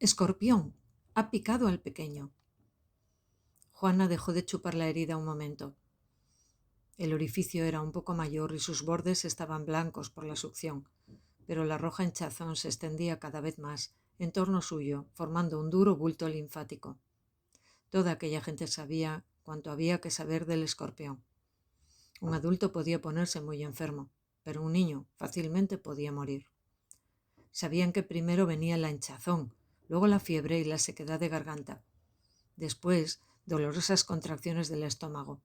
Escorpión, ha picado al pequeño. Juana dejó de chupar la herida un momento. El orificio era un poco mayor y sus bordes estaban blancos por la succión, pero la roja hinchazón se extendía cada vez más en torno suyo, formando un duro bulto linfático. Toda aquella gente sabía cuanto había que saber del escorpión. Un adulto podía ponerse muy enfermo, pero un niño fácilmente podía morir. Sabían que primero venía la hinchazón, luego la fiebre y la sequedad de garganta. Después, dolorosas contracciones del estómago.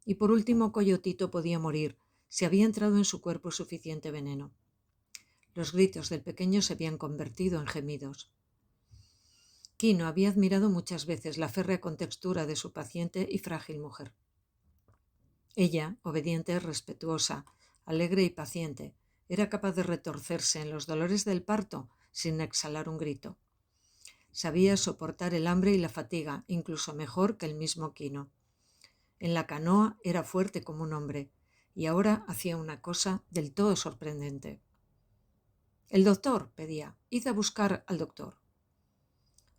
Y por último, Coyotito podía morir si había entrado en su cuerpo suficiente veneno. Los gritos del pequeño se habían convertido en gemidos. Quino había admirado muchas veces la férrea contextura de su paciente y frágil mujer. Ella, obediente, respetuosa, alegre y paciente, era capaz de retorcerse en los dolores del parto sin exhalar un grito. Sabía soportar el hambre y la fatiga, incluso mejor que el mismo Quino. En la canoa era fuerte como un hombre, y ahora hacía una cosa del todo sorprendente. «El doctor», pedía, «id a buscar al doctor».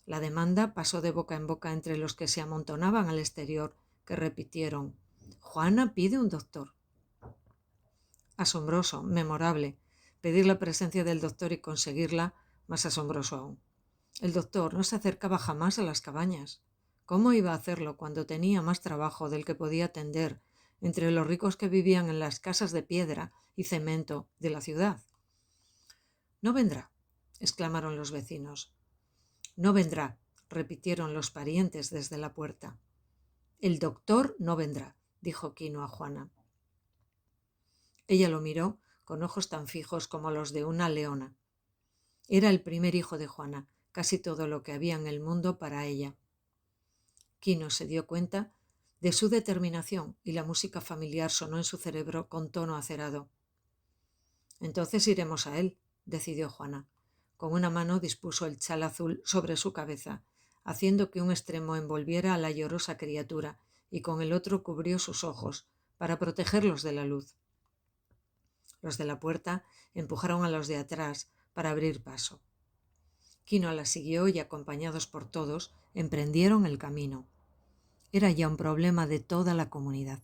La demanda pasó de boca en boca entre los que se amontonaban al exterior, que repitieron: «Juana pide un doctor». Asombroso, memorable, pedir la presencia del doctor y conseguirla, más asombroso aún. El doctor no se acercaba jamás a las cabañas. ¿Cómo iba a hacerlo cuando tenía más trabajo del que podía atender entre los ricos que vivían en las casas de piedra y cemento de la ciudad? «No vendrá», exclamaron los vecinos. «No vendrá», repitieron los parientes desde la puerta. «El doctor no vendrá», dijo Quino a Juana. Ella lo miró con ojos tan fijos como los de una leona. Era el primer hijo de Juana, casi todo lo que había en el mundo para ella. Quino se dio cuenta de su determinación y la música familiar sonó en su cerebro con tono acerado. «Entonces iremos a él», decidió Juana. Con una mano dispuso el chal azul sobre su cabeza, haciendo que un extremo envolviera a la llorosa criatura y con el otro cubrió sus ojos para protegerlos de la luz. Los de la puerta empujaron a los de atrás para abrir paso. Quino la siguió y, acompañados por todos, emprendieron el camino. Era ya un problema de toda la comunidad.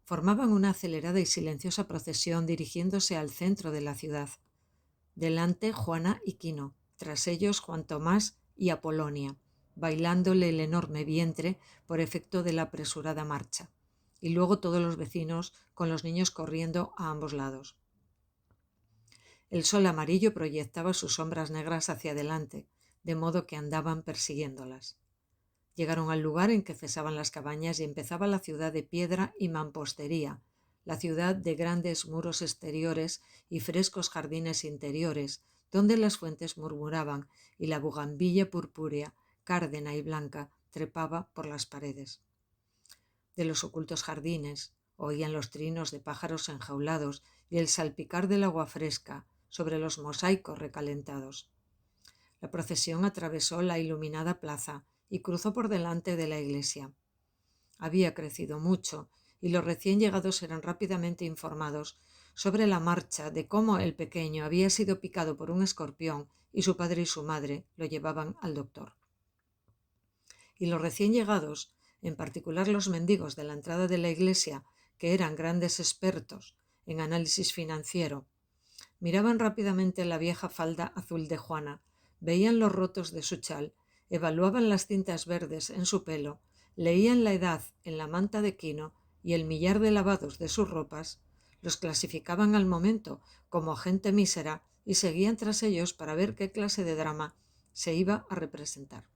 Formaban una acelerada y silenciosa procesión dirigiéndose al centro de la ciudad. Delante Juana y Quino, tras ellos Juan Tomás y Apolonia, bailándole el enorme vientre por efecto de la apresurada marcha, y luego todos los vecinos con los niños corriendo a ambos lados. El sol amarillo proyectaba sus sombras negras hacia adelante, de modo que andaban persiguiéndolas. Llegaron al lugar en que cesaban las cabañas y empezaba la ciudad de piedra y mampostería, la ciudad de grandes muros exteriores y frescos jardines interiores, donde las fuentes murmuraban y la bugambilla purpúrea, cárdena y blanca, trepaba por las paredes. De los ocultos jardines oían los trinos de pájaros enjaulados y el salpicar del agua fresca sobre los mosaicos recalentados. La procesión atravesó la iluminada plaza y cruzó por delante de la iglesia. Había crecido mucho y los recién llegados eran rápidamente informados sobre la marcha de cómo el pequeño había sido picado por un escorpión y su padre y su madre lo llevaban al doctor. Y los recién llegados, en particular los mendigos de la entrada de la iglesia, que eran grandes expertos en análisis financiero, miraban rápidamente la vieja falda azul de Juana, veían los rotos de su chal, evaluaban las cintas verdes en su pelo, leían la edad en la manta de Quino y el millar de lavados de sus ropas, los clasificaban al momento como gente mísera y seguían tras ellos para ver qué clase de drama se iba a representar.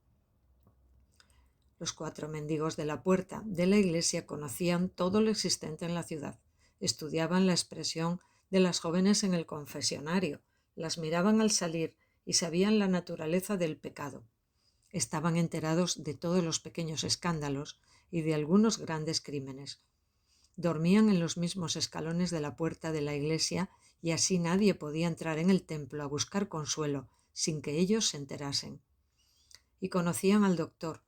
Los 4 mendigos de la puerta de la iglesia conocían todo lo existente en la ciudad, estudiaban la expresión de las jóvenes en el confesionario, las miraban al salir y sabían la naturaleza del pecado. Estaban enterados de todos los pequeños escándalos y de algunos grandes crímenes. Dormían en los mismos escalones de la puerta de la iglesia y así nadie podía entrar en el templo a buscar consuelo sin que ellos se enterasen. Y conocían al doctor,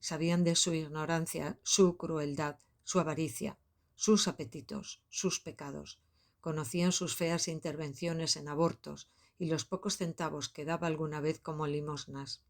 sabían de su ignorancia, su crueldad, su avaricia, sus apetitos, sus pecados. Conocían sus feas intervenciones en abortos y los pocos centavos que daba alguna vez como limosnas.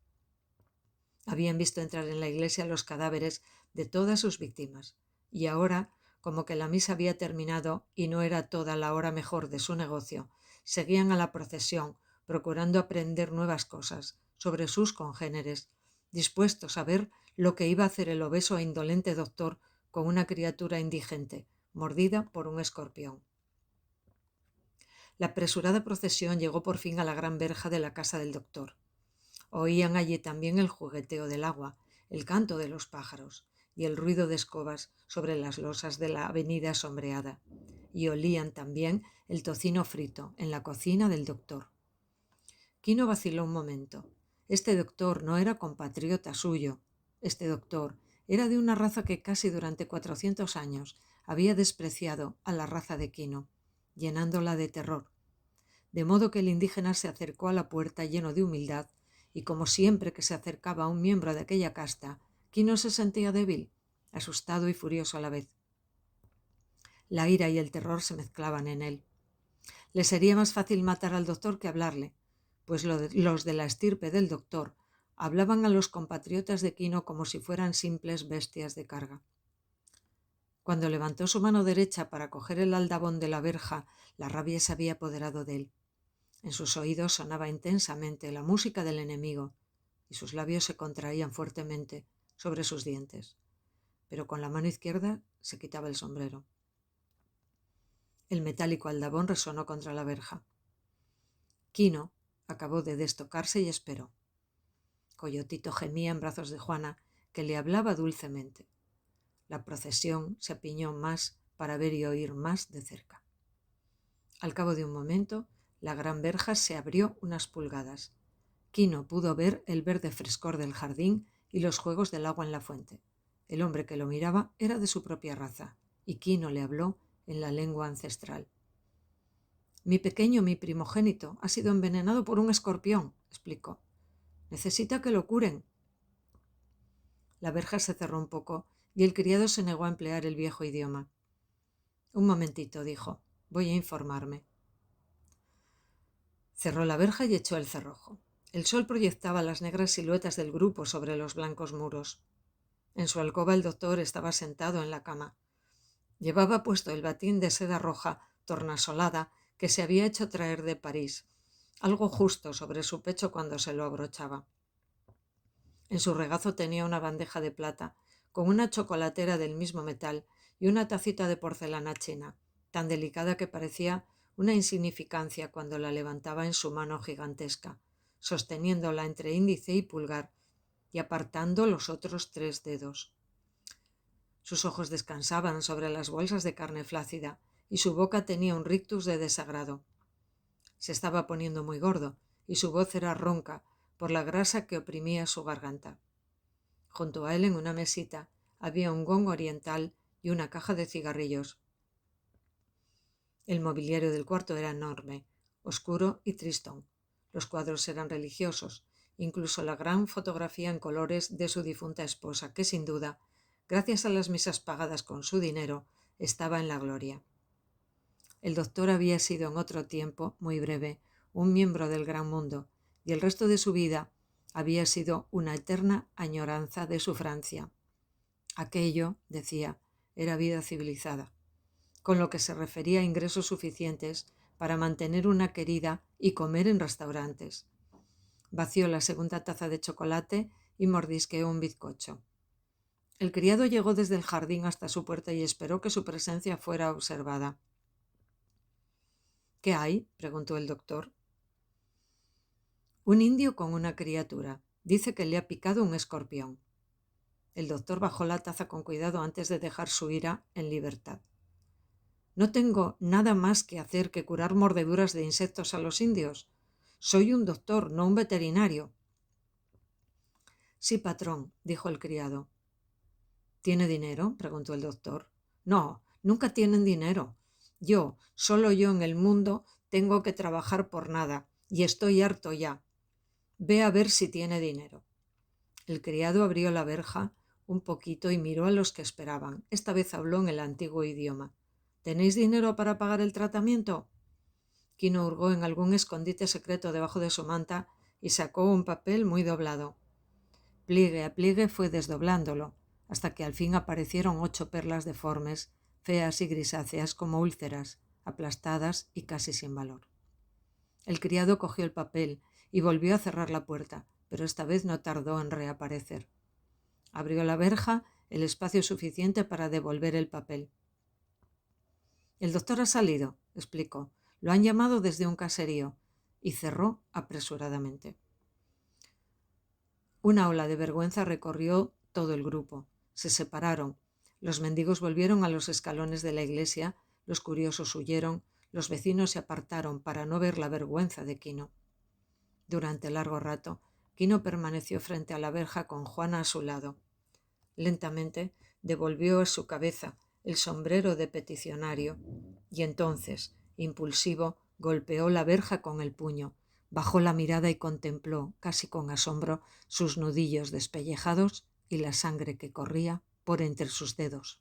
Habían visto entrar en la iglesia los cadáveres de todas sus víctimas, y ahora, como que la misa había terminado y no era toda la hora mejor de su negocio, seguían a la procesión, procurando aprender nuevas cosas sobre sus congéneres, dispuestos a ver lo que iba a hacer el obeso e indolente doctor con una criatura indigente, mordida por un escorpión. La apresurada procesión llegó por fin a la gran verja de la casa del doctor. Oían allí también el jugueteo del agua, el canto de los pájaros y el ruido de escobas sobre las losas de la avenida sombreada, y olían también el tocino frito en la cocina del doctor. Quino vaciló un momento. Este doctor no era compatriota suyo. Este doctor era de una raza que casi durante 400 años había despreciado a la raza de Quino, llenándola de terror. De modo que el indígena se acercó a la puerta lleno de humildad, y como siempre que se acercaba a un miembro de aquella casta, Quino se sentía débil, asustado y furioso a la vez. La ira y el terror se mezclaban en él. Le sería más fácil matar al doctor que hablarle, pues los de la estirpe del doctor hablaban a los compatriotas de Quino como si fueran simples bestias de carga. Cuando levantó su mano derecha para coger el aldabón de la verja, la rabia se había apoderado de él. En sus oídos sonaba intensamente la música del enemigo, y sus labios se contraían fuertemente sobre sus dientes, pero con la mano izquierda se quitaba el sombrero. El metálico aldabón resonó contra la verja. Quino acabó de destocarse y esperó. Coyotito gemía en brazos de Juana, que le hablaba dulcemente. La procesión se apiñó más para ver y oír más de cerca. Al cabo de un momento, la gran verja se abrió unas pulgadas. Quino pudo ver el verde frescor del jardín y los juegos del agua en la fuente. El hombre que lo miraba era de su propia raza, y Quino le habló en la lengua ancestral. Mi primogénito, ha sido envenenado por un escorpión, explicó. Necesita que lo curen. La verja se cerró un poco y el criado se negó a emplear el viejo idioma. Un momentito, dijo. Voy a informarme. Cerró la verja y echó el cerrojo. El sol proyectaba las negras siluetas del grupo sobre los blancos muros. En su alcoba el doctor estaba sentado en la cama. Llevaba puesto el batín de seda roja tornasolada que se había hecho traer de París, algo justo sobre su pecho cuando se lo abrochaba. En su regazo tenía una bandeja de plata, con una chocolatera del mismo metal y una tacita de porcelana china, tan delicada que parecía una insignificancia cuando la levantaba en su mano gigantesca, sosteniéndola entre índice y pulgar y apartando los otros 3 dedos. Sus ojos descansaban sobre las bolsas de carne flácida y su boca tenía un rictus de desagrado. Se estaba poniendo muy gordo y su voz era ronca por la grasa que oprimía su garganta. Junto a él, en una mesita, había un gong oriental y una caja de cigarrillos. El mobiliario del cuarto era enorme, oscuro y tristón. Los cuadros eran religiosos, incluso la gran fotografía en colores de su difunta esposa, que sin duda, gracias a las misas pagadas con su dinero, estaba en la gloria. El doctor había sido en otro tiempo, muy breve, un miembro del gran mundo, y el resto de su vida había sido una eterna añoranza de su Francia. Aquello, decía, era vida civilizada, con lo que se refería a ingresos suficientes para mantener una querida y comer en restaurantes. Vació la segunda taza de chocolate y mordisqueó un bizcocho. El criado llegó desde el jardín hasta su puerta y esperó que su presencia fuera observada. ¿Qué hay?, preguntó el doctor. Un indio con una criatura. Dice que le ha picado un escorpión. El doctor bajó la taza con cuidado antes de dejar su ira en libertad. No tengo nada más que hacer que curar mordeduras de insectos a los indios. Soy un doctor, no un veterinario. Sí, patrón, dijo el criado. ¿Tiene dinero?, preguntó el doctor. No, nunca tienen dinero. Solo yo en el mundo, tengo que trabajar por nada, y estoy harto ya. Ve a ver si tiene dinero. El criado abrió la verja un poquito y miró a los que esperaban. Esta vez habló en el antiguo idioma. ¿Tenéis dinero para pagar el tratamiento? Quino hurgó en algún escondite secreto debajo de su manta y sacó un papel muy doblado. Pliegue a pliegue fue desdoblándolo, hasta que al fin aparecieron 8 perlas deformes, feas y grisáceas como úlceras, aplastadas y casi sin valor. El criado cogió el papel y volvió a cerrar la puerta, pero esta vez no tardó en reaparecer. Abrió la verja el espacio suficiente para devolver el papel. «El doctor ha salido», explicó. «Lo han llamado desde un caserío», y cerró apresuradamente. Una ola de vergüenza recorrió todo el grupo. Se separaron. Los mendigos volvieron a los escalones de la iglesia, los curiosos huyeron, los vecinos se apartaron para no ver la vergüenza de Quino. Durante largo rato, Quino permaneció frente a la verja con Juana a su lado. Lentamente devolvió a su cabeza el sombrero de peticionario y entonces, impulsivo, golpeó la verja con el puño, bajó la mirada y contempló, casi con asombro, sus nudillos despellejados y la sangre que corría por entre sus dedos.